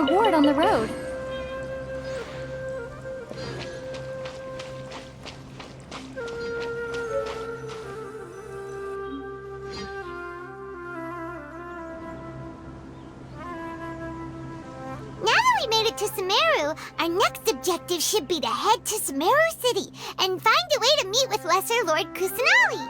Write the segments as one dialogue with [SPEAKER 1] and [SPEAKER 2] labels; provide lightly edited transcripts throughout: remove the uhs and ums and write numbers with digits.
[SPEAKER 1] reward on the road.
[SPEAKER 2] To Sumeru, our next objective should be to head to Sumeru City and find a way to meet with Lesser Lord Kusanali.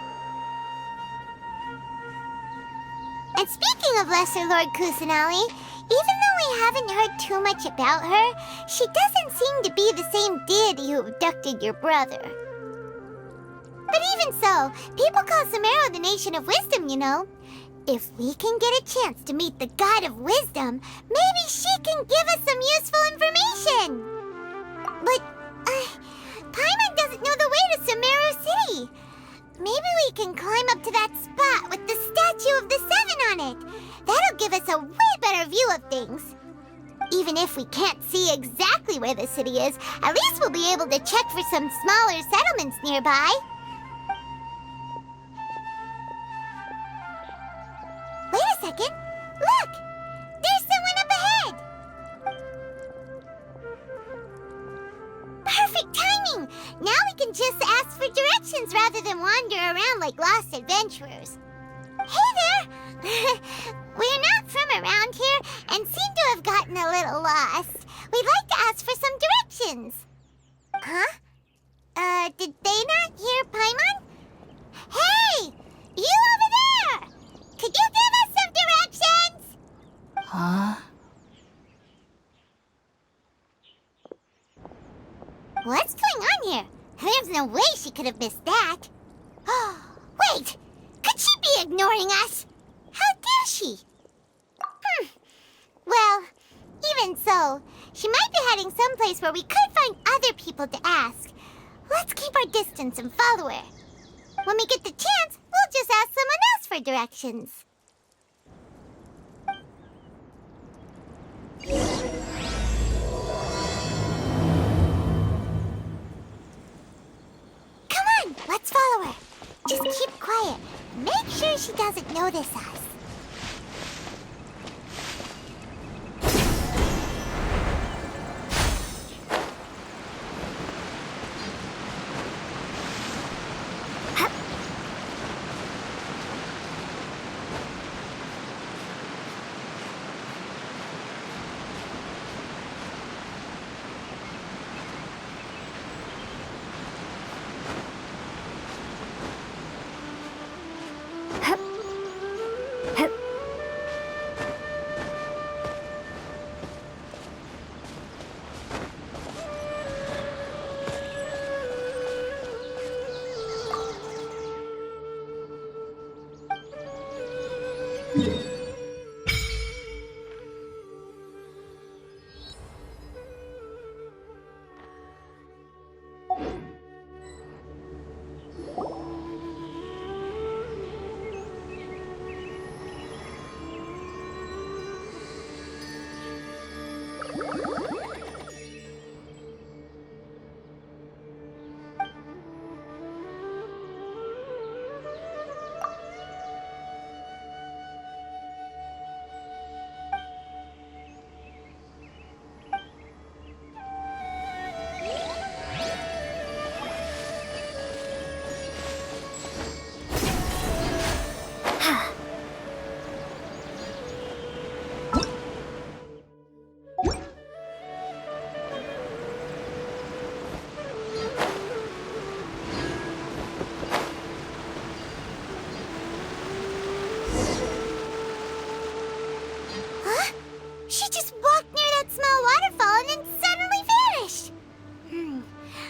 [SPEAKER 2] And speaking of Lesser Lord Kusanali, even though we haven't heard too much about her, she doesn't seem to be the same deity who abducted your brother. But even so, people call Sumeru the Nation of Wisdom, you know. If we can get a chance to meet the God of Wisdom, maybe she can give us some useful information. But, Paimon doesn't know the way to Sumeru City. Maybe we can climb up to that spot with the statue of the Seven on it. That'll give us a way better view of things. Even if we can't see exactly where the city is, at least we'll be able to check for some smaller settlements nearby. Wait a second! Look! There's someone up ahead! Perfect timing! Now we can just ask for directions rather than wander around like lost adventurers. Hey there! We're not from around here and seem to have gotten a little lost. We'd like to ask for some directions. Huh? Did they not hear Paimon? Hey! You over there! Could you give us some directions?
[SPEAKER 1] Huh?
[SPEAKER 2] What's going on here? There's no way she could have missed that. Wait! Could she be ignoring us? How dare she? Well, even so, she might be heading someplace where we could find other people to ask. Let's keep our distance and follow her. When we get the chance, we'll just ask someone else for directions. Come on, let's follow her. Just keep quiet. Make sure she doesn't notice us.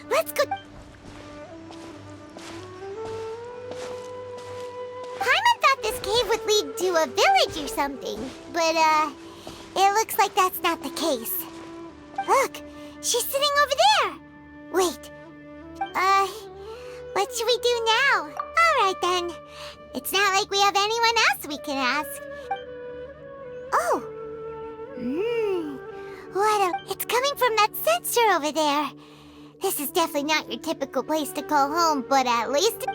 [SPEAKER 2] Let's go. Paimon thought this cave would lead to a village or something, but, it looks like that's not the case. Look, she's sitting over there. Wait, what should we do now? All right, then. It's not like we have anyone else we can ask. Oh. It's coming from that sensor over there. This is definitely not your typical place to call home, but at least...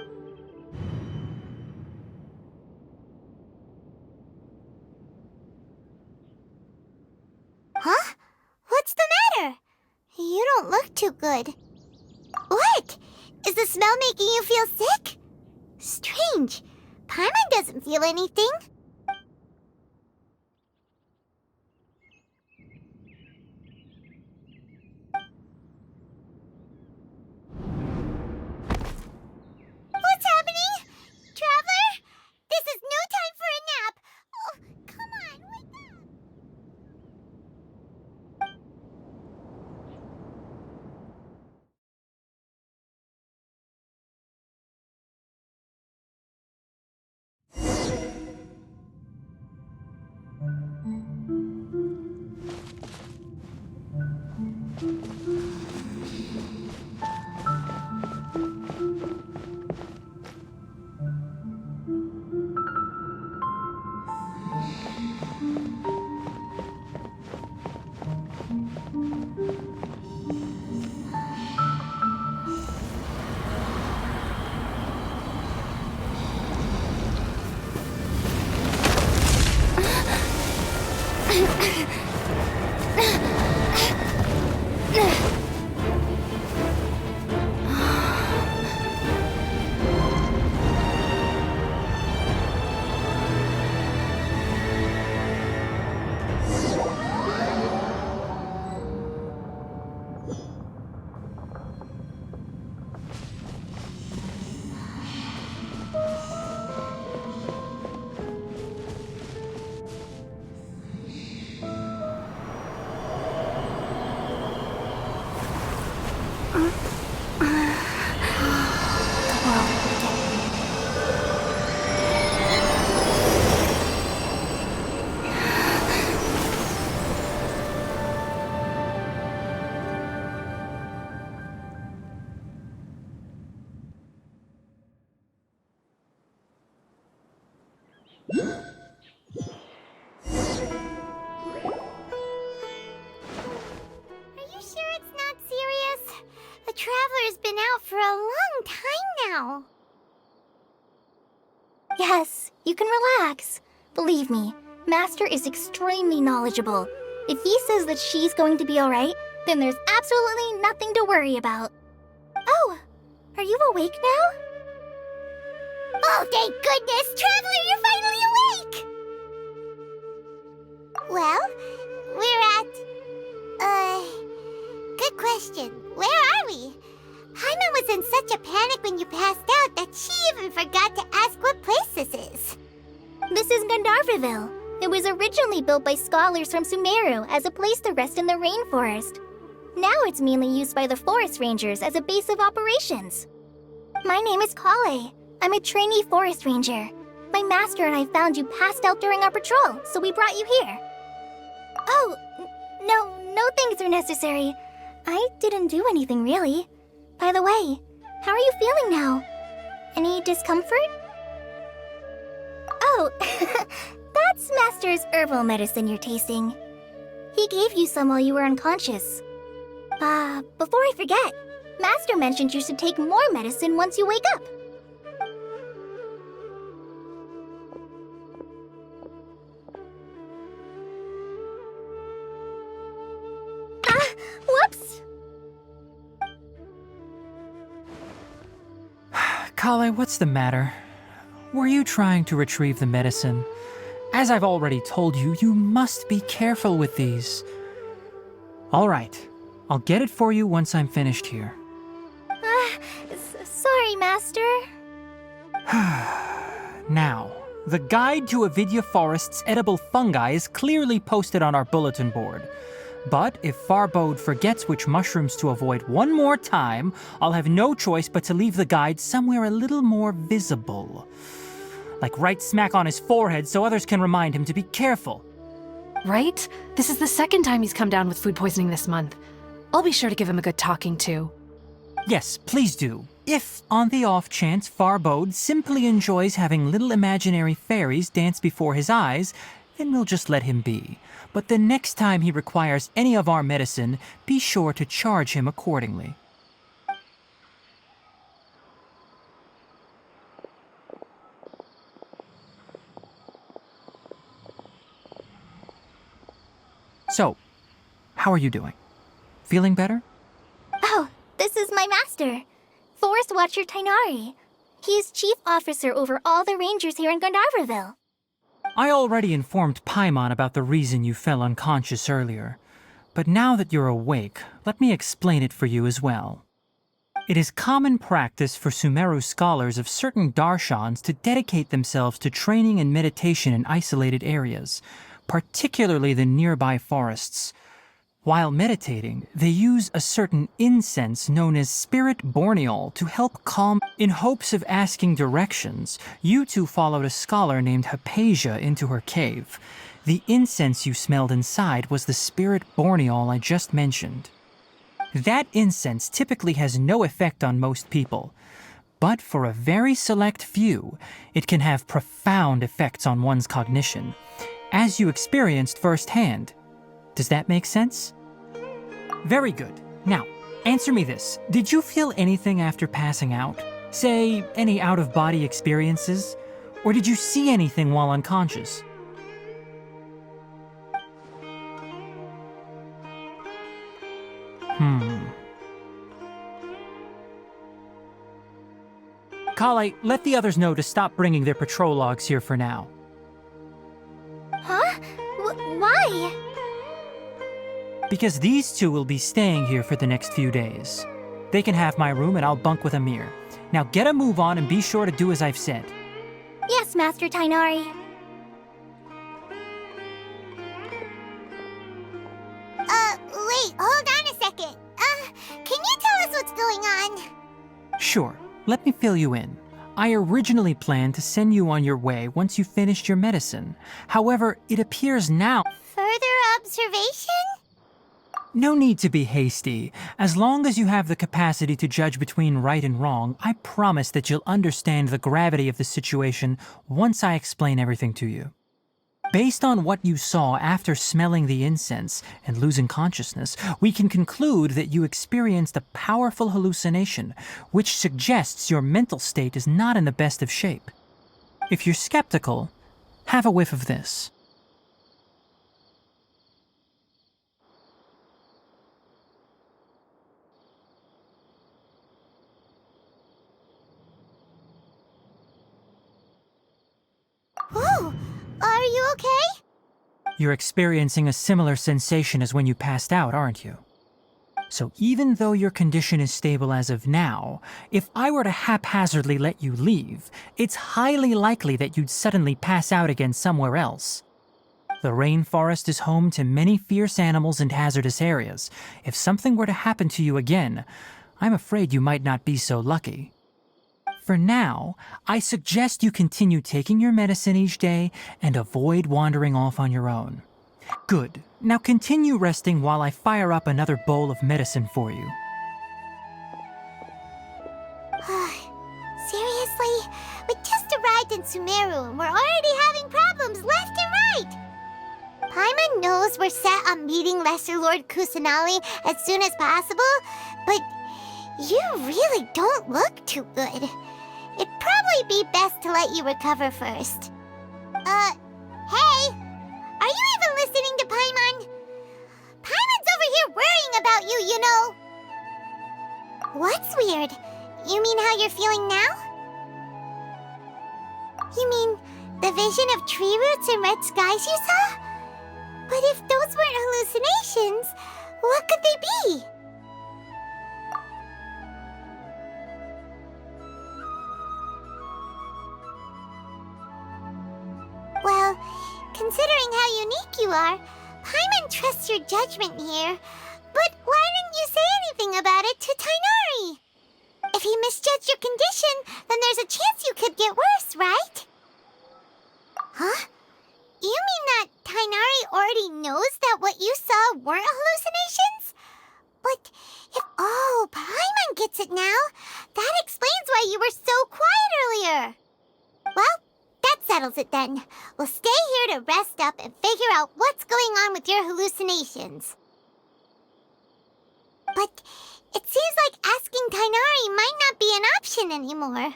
[SPEAKER 2] Huh? too good. What? Is the smell making you feel sick? Strange. Paimon doesn't feel anything. What's happening? Traveler? This is no time for a nap. Oh, come on, wake up. Are you sure it's not serious? The Traveler's been out for a long time now.
[SPEAKER 1] Yes, you can relax. Believe me, Master is extremely knowledgeable. If he says that she's going to be alright, then there's absolutely nothing to worry about. Oh, are you awake now?
[SPEAKER 2] Oh, thank goodness! Traveler, you're finally awake! Well, we're at... good question. Where are we? Paimon was in such a panic when you passed out that she even forgot to ask what place this is.
[SPEAKER 1] This is Gandharvaville. It was originally built by scholars from Sumeru as a place to rest in the rainforest. Now it's mainly used by the forest rangers as a base of operations. My name is Kale. I'm a trainee forest ranger. My master and I found you passed out during our patrol, so we brought you here. Oh, no things are necessary. I didn't do anything really. By the way, how are you feeling now? Any discomfort? Oh, that's Master's herbal medicine you're tasting. He gave you some while you were unconscious. Before I forget, Master mentioned you should take more medicine once you wake up. Whoops!
[SPEAKER 3] Kale, what's the matter? Were you trying to retrieve the medicine? As I've already told you, you must be careful with these. All right, I'll get it for you once I'm finished here.
[SPEAKER 1] Sorry, Master.
[SPEAKER 3] Now, the guide to Avidya Forest's edible fungi is clearly posted on our bulletin board. But if Farbode forgets which mushrooms to avoid one more time, I'll have no choice but to leave the guide somewhere a little more visible. Like right smack on his forehead so others can remind him to be careful.
[SPEAKER 4] Right? This is the second time he's come down with food poisoning this month. I'll be sure to give him a good talking to.
[SPEAKER 3] Yes, please do. If, on the off chance, Farbode simply enjoys having little imaginary fairies dance before his eyes, then we'll just let him be. But the next time he requires any of our medicine, be sure to charge him accordingly. So, how are you doing? Feeling better?
[SPEAKER 1] Oh, my master, Forest Watcher Tainari. He is chief officer over all the rangers here in Gandharvaville.
[SPEAKER 3] I already informed Paimon about the reason you fell unconscious earlier. But now that you're awake, let me explain it for you as well. It is common practice for Sumeru scholars of certain darshans to dedicate themselves to training and meditation in isolated areas, particularly the nearby forests. While meditating, they use a certain incense known as spirit borneol to help calm. In hopes of asking directions, you two followed a scholar named Hypatia into her cave. The incense you smelled inside was the spirit borneol I just mentioned. That incense typically has no effect on most people, but for a very select few, it can have profound effects on one's cognition, as you experienced firsthand. Does that make sense? Very good. Now, answer me this. Did you feel anything after passing out? Say, any out-of-body experiences? Or did you see anything while unconscious? Kale, let the others know to stop bringing their patrol logs here for now.
[SPEAKER 1] Huh? Why?
[SPEAKER 3] Because these two will be staying here for the next few days. They can have my room and I'll bunk with Amir. Now get a move on and be sure to do as I've said.
[SPEAKER 1] Yes, Master Tainari.
[SPEAKER 2] Wait, hold on a second. Can you tell us what's going on?
[SPEAKER 3] Sure, let me fill you in. I originally planned to send you on your way once you finished your medicine. However, it appears now...
[SPEAKER 2] Further observation?
[SPEAKER 3] No need to be hasty. As long as you have the capacity to judge between right and wrong, I promise that you'll understand the gravity of the situation once I explain everything to you. Based on what you saw after smelling the incense and losing consciousness, we can conclude that you experienced a powerful hallucination, which suggests your mental state is not in the best of shape. If you're skeptical, have a whiff of this.
[SPEAKER 2] Whoa! Are you okay?
[SPEAKER 3] You're experiencing a similar sensation as when you passed out, aren't you? So even though your condition is stable as of now, if I were to haphazardly let you leave, it's highly likely that you'd suddenly pass out again somewhere else. The rainforest is home to many fierce animals and hazardous areas. If something were to happen to you again, I'm afraid you might not be so lucky. For now, I suggest you continue taking your medicine each day and avoid wandering off on your own. Good. Now continue resting while I fire up another bowl of medicine for you.
[SPEAKER 2] Seriously? We just arrived in Sumeru and we're already having problems left and right! Paimon knows we're set on meeting Lesser Lord Kusanali as soon as possible, but you really don't look too good. It'd probably be best to let you recover first. Hey! Are you even listening to Paimon? Paimon's over here worrying about you, you know! What's weird? You mean how you're feeling now? You mean the vision of tree roots and red skies you saw? But if those weren't hallucinations, what could they be? Well, considering how unique you are, Paimon trusts your judgment here. But why didn't you say anything about it to Tainari? If he misjudged your condition, then there's a chance you could get worse, right? Huh? You mean that Tainari already knows that what you saw weren't hallucinations? But if... Oh, Paimon gets it now. That explains why you were so quiet earlier. Well, that settles it then. We'll stay here to rest up and figure out what's going on with your hallucinations. But it seems like asking Tainari might not be an option anymore.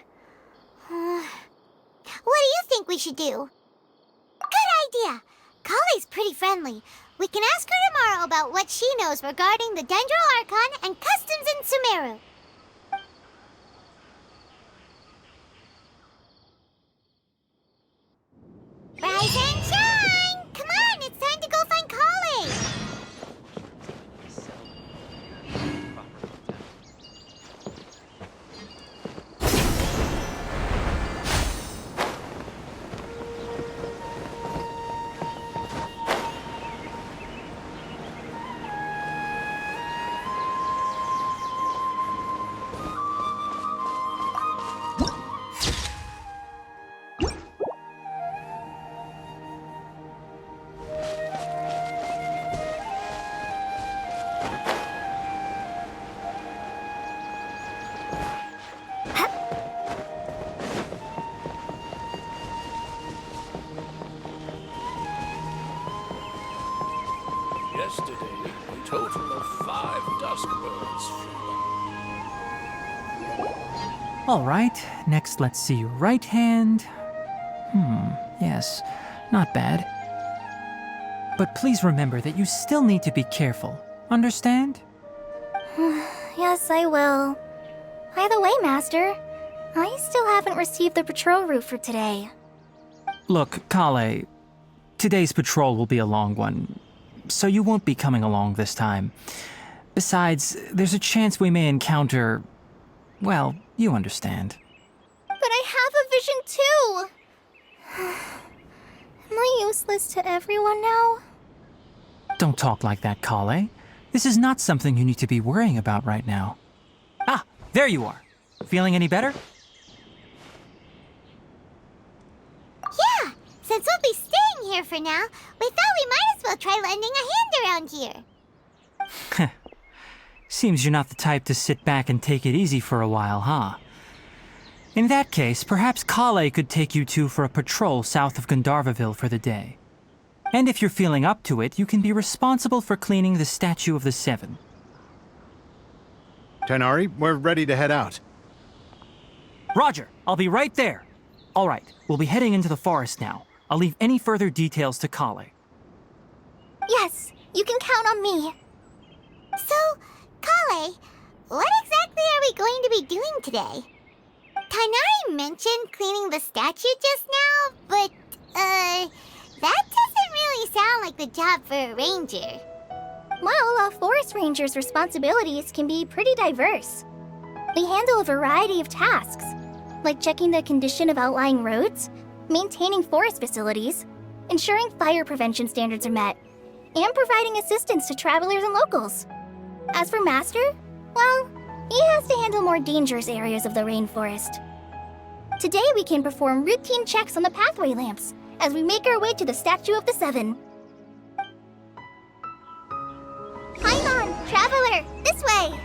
[SPEAKER 2] What do you think we should do? Good idea. Kale's pretty friendly. We can ask her tomorrow about what she knows regarding the Dendro Archon and customs in Sumeru.
[SPEAKER 5] Yesterday, a total of 5 dusk birds flew.
[SPEAKER 3] All right, next let's see your right hand. Yes, not bad. But please remember that you still need to be careful. Understand?
[SPEAKER 1] Yes, I will. By the way, Master, I still haven't received the patrol route for today.
[SPEAKER 3] Look, Kale, today's patrol will be a long one, so you won't be coming along this time. Besides, there's a chance we may encounter... well, you understand.
[SPEAKER 1] But I have a vision too! Am I useless to everyone now?
[SPEAKER 3] Don't talk like that, Kale. This is not something you need to be worrying about right now. Ah, there you are. Feeling any better?
[SPEAKER 2] Yeah, since we'll be staying here for now, we thought we might as well try lending a hand around here.
[SPEAKER 3] Seems you're not the type to sit back and take it easy for a while, huh? In that case, perhaps Kale could take you two for a patrol south of Gandharvaville for the day. And if you're feeling up to it, you can be responsible for cleaning the Statue of the Seven.
[SPEAKER 6] Tighnari, we're ready to head out.
[SPEAKER 3] Roger, I'll be right there. All right, we'll be heading into the forest now. I'll leave any further details to Kale.
[SPEAKER 1] Yes, you can count on me.
[SPEAKER 2] So, Kale, what exactly are we going to be doing today? Tighnari mentioned cleaning the statue just now, but, that doesn't really sound like the job for a ranger.
[SPEAKER 1] Well, a forest ranger's responsibilities can be pretty diverse. They handle a variety of tasks, like checking the condition of outlying roads, maintaining forest facilities, ensuring fire prevention standards are met, and providing assistance to travelers and locals. As for Master, well, he has to handle more dangerous areas of the rainforest. Today we can perform routine checks on the pathway lamps as we make our way to the Statue of the Seven. Paimon, traveler, this way!